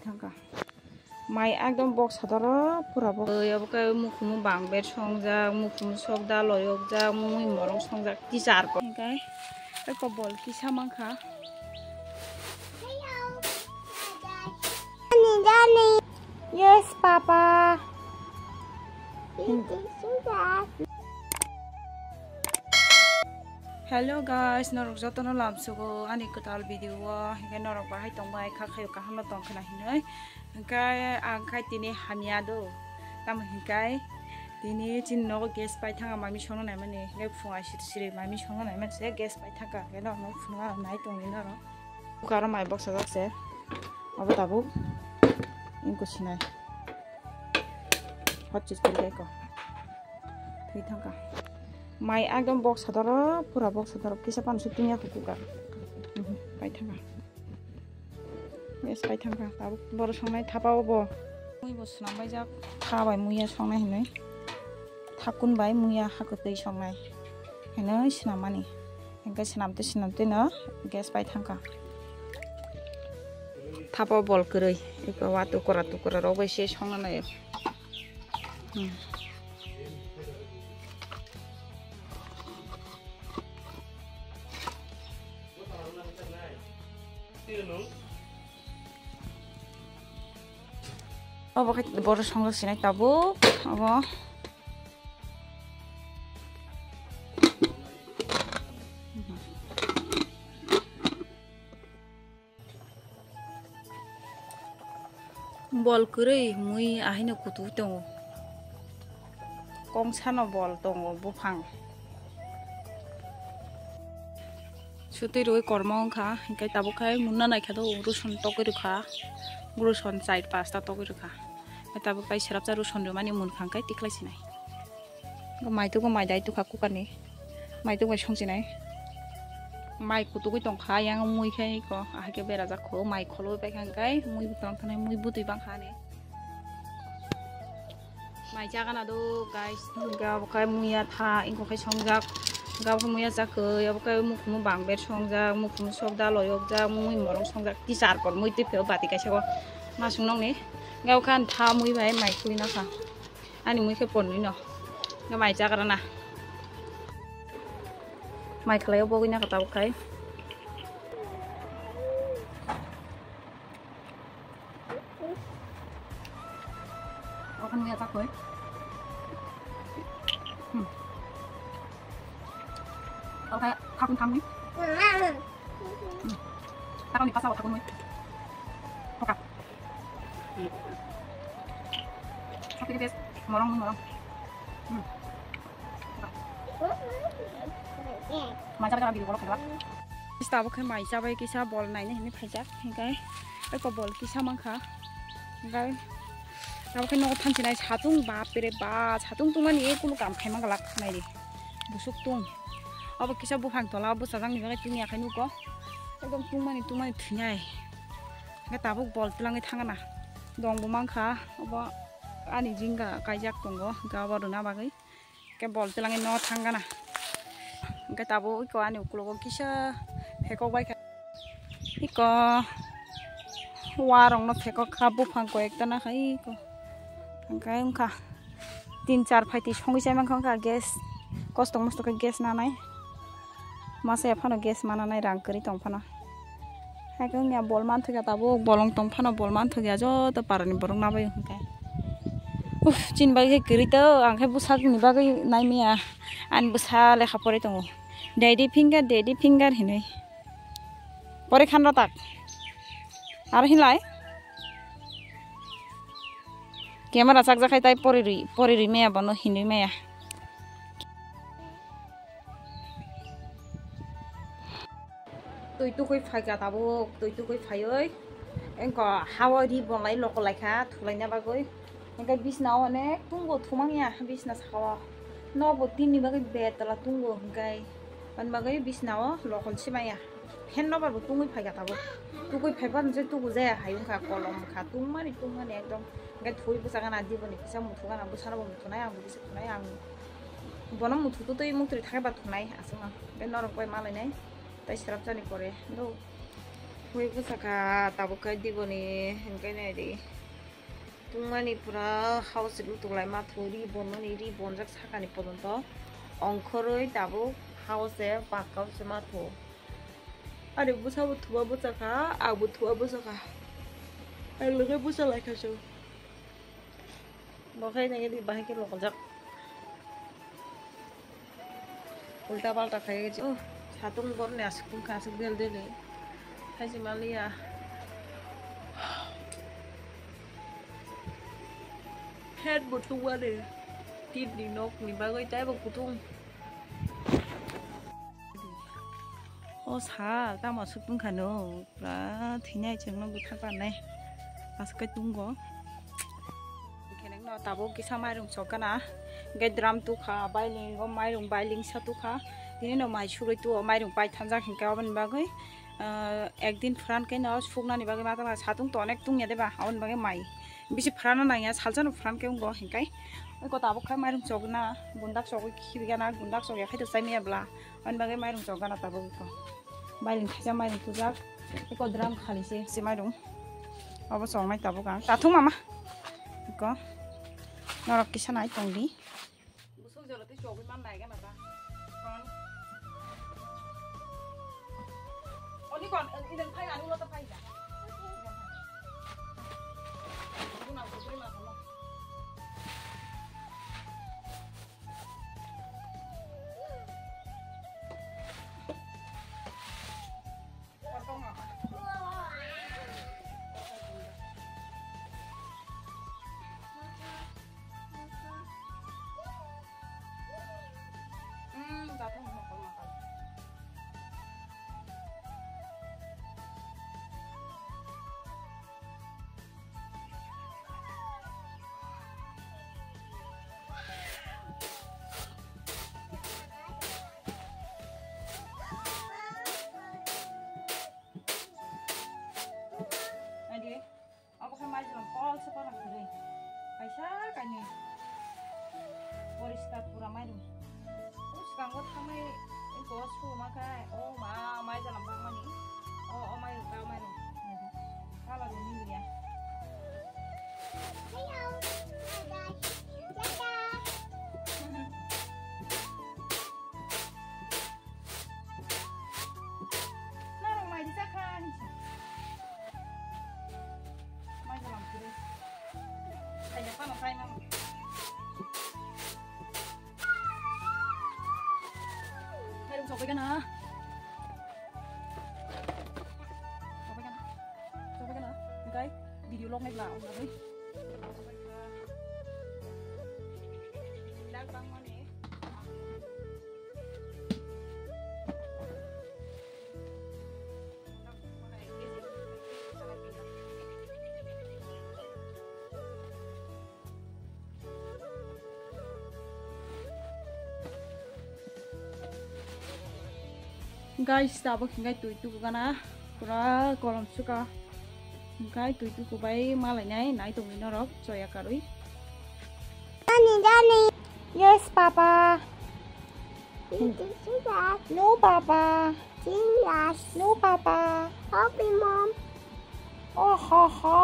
thanka mai ekdom boksa doro pura boksa abo kai mukhumu bangber songjak mukhumu sok daloyok jak mui morong songjak tisar ko kai ko bol kisa manakha yes papa hello guys norok jotono lamsugo ani kotal video hingke norok bahai tongbai khakhayo kahamna tongkhana hinai hingkai ang khai tini hamia do tam hingkai tini chinno gas pai thanga mami songno nai mani ngai funga siri mami songno nai manse gas pai thanga ke no funga nai tongi noro ukara mai box jakse abo tabu ingko sinai hot chis kori ko thanka mai ekdom boksa doro pura boksa doro kisa pan sutunya kuka pai thanga yes pai thanga tabu bor songnai thapao bo mui bo snambai jak thabai muya songnai hinai thakun bai muya hakotei songnai hinai snamani hingkai snamte no gas pai thanga thapao bol koroi eko watu kora robai se songna nai abo kai bor songo sinai tabu abo bol koroi mui ahino kutu tongo kongsano bol tongo bufang suti roi korma kha hingkai tabu khai munna nai khado ruson tokoi kha ruson 4-5 ta tokoi kha tabu kai serapja ruson mani mun khangkai tiklai sinai mai dai tu kha kukani mai tu bai songsinai mai kutu tongkha yang mui khai ko ahike bera jakho mai kholo bai khangkai mui butang thanai mui butui bang khani mai jagana do guys ga kai muya tha ingko khai songjak gab muya jakho abo kai mukhumu bangber songjak mukhumu sok daloyok jak mui morong songjak tisar kon mui tepeo bati kaisa ko masung nong ni gau kan tha mui bai mai khuina kha ani mui khe ponni no ga mai jagara na mai khlayo bogina ka tabu kai okan muya takoi oke takun kami takun di pasar takun mui oke oke guys morong macam cara video bolok kita bukan mai cabai kisah bol naik ini pajak hinggai eko bol kisah manakha hinggai bukan nong pancinai satung bapere ba satung tuman ye kulu kam khai mangalak nai busuk tung abo kisah bufang tola bu sajang ni bagai tunia khai nuko ekdom tungmani thunyai hinggai tabuk bol tilangai thangana dong bu manakha abo ani jingga kaijak tongo gawa runa bagai ke bol tilangai no thangana hingkai tabu iko ani uklogo kisa phekok bai kha iko warong no phekok kha bufang ko ekta na khai ko hingkai ungkha 3-4 phaiti songi chai mangkha gas kostong mosto ka gas nanai masa ephano gas mananai rang kori tongphano haikai ungya bol manthoga tabu bolong tongphano bol manthoga jo to parani borong nabai hingkai chin bagai kiri to angkai busak ni bagai naimia an busa lekha pore tongo daddy finger hinai pore khan ratak ar hinlai camera sakja khai tai pore ri meya bono hinui meya tu koi phaiga tabu tu koi phaioi engko hawa ri bonlai lokolai kha thulai na bagoi engka bisna onek tunggo thumangya bisna sawa nobo tinni bagai betala tunggo hingkai pan bagai bisna o lokol simaya hen no barbo tungui phaiga tabo tugui phaiban je tugu jaya hayung kha kolom kha tungmani ekdom ngai thui busagana diboni kisa muthugana busara bo muthunai ang bisa thunai ang bono muthu to tei mutri thakba thunai asuma be norok bai malai nai tai serap jani pore do Wih pusaka tabu kai di boni hengkai nai di tungmani pura house lu tulai ma thuri bonmani ri bonjak sakani podonto ongkhoroi tabu house e pakau sema thu are busabu thuwa busaka abu thuwa busaka ai lugai busa lai khaso bokai nai di bahai ke lokjak ulta palta khai ge oh satung bor ne asuk kha asuk del dele Haji Malia head butuh deh tip di nok ni bagai tai bak putung oh sa ta masuk tung khano pra thina cheng no butha pa nai asuk kai tung go keneng no tabo kisa mai rung chokana gai drum tu kha bailing go mai rung bailing sa tu kha dini no mai suroi tu mai rung pai thanjak hingka ban bagai একদিন ফ্রান কে নাও ফুকনানি বাগে মাতা সাতুং তো অনেক তুং ইয়াদে বা আউন বাগে মাই বিসি ফ্রানা নাইয়া সালজানো ফ্রান কে উঙ্গ হিংকাই ওই কত আবক খাই মাইরুং চগনা গুন্দাক চগই খিবিগানা গুন্দাক চগে খাইতো চাইমিয়াब्ला আউন বাগে মাইরুং চগানা তাবো ইকো বাইলিং খাইজা মাইরুং তুজাক ইকো দ্রাম খালিসে সে মাইরুং অবো চংনাই তাবো গাং তাথুং মামা ইকো নরক কিসা নাই তংদি বুসুং জলতে চগই মান নাইগা মাতা Ini kon, ini pai anu lo tapai dah. Aku nak beli mana lo? Saltong apa? Saltong apa makan? Aku kan mai dalam pol sekarang kiri. Aisyah kayaknya. Polis Tripura mai dong. Terus kamu kami itu suruh makai. Oh mai dalam bang mani. Oh mai dong. Kalau ini dia. Narong mai di sakan. Kayaknya apa namanya? Hei, dong coba kan ah? Coba kan ah? Guys, video log này là ông đấy. Đang băng món này. Guys, tabo hingai tuitu kana pura kolom suka hingai tuitu ku bai malai nai tu ni norok soya karui. Dani. Yes, Papa. No, Papa. Yes. No, Papa. Help me, Mom. Oh, ha ha.